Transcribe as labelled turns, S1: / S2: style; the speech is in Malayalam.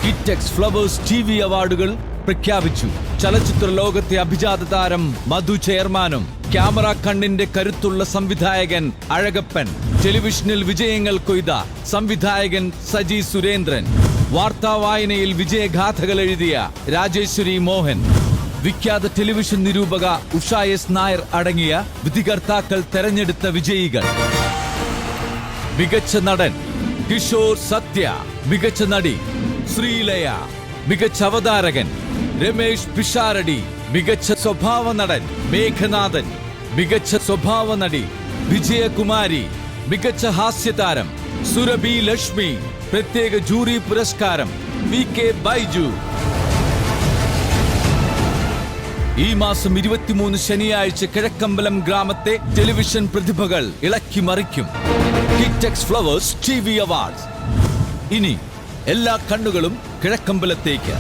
S1: കിറ്റെക്സ് ഫ്ലവേഴ്സ് ടിവി അവാർഡുകൾ പ്രഖ്യാപിച്ചു. ചലച്ചിത്ര ലോകത്തെ അഭിജാത താരം മധു ചെയർമാനും ക്യാമറ കണ്ണിന്റെ കരുത്തുള്ള സംവിധായകൻ അഴകപ്പൻ, ടെലിവിഷനിൽ വിജയങ്ങൾ കൊയ്ത സംവിധായകൻ സജി സുരേന്ദ്രൻ, വാർത്താ വായനയിൽ വിജയഗാഥകൾ എഴുതിയ രാജേശ്വരി മോഹൻ, വിഖ്യാത ടെലിവിഷൻ നിരൂപക ഉഷ എസ് നായർ അടങ്ങിയ വിധികർത്താക്കൾ തെരഞ്ഞെടുത്ത വിജയികൾ. മികച്ച നടൻ കിഷോർ സത്യ, മികച്ച നടി ശ്രീലയ, മികച്ച അവതാരകൻ രമേഷ് പിഷാരടി, മികച്ച സ്വഭാവ നടൻ മേഘനാഥൻ, മികച്ച സ്വഭാവ നടി വിജയകുമാരി, മികച്ച ഹാസ്യതാരം സുരഭി ലക്ഷ്മി, പ്രത്യേക ജൂറി പുരസ്കാരം VK ബൈജു. ഈ മാസം 23 ശനിയാഴ്ച കിഴക്കമ്പലം ഗ്രാമത്തെ ടെലിവിഷൻ പ്രതിഭകൾ ഇളക്കി മറിക്കും. Kitex Flowers TV awards. ഇനി എല്ലാ കണ്ണുകളും കിഴക്കമ്പലത്തേക്ക്.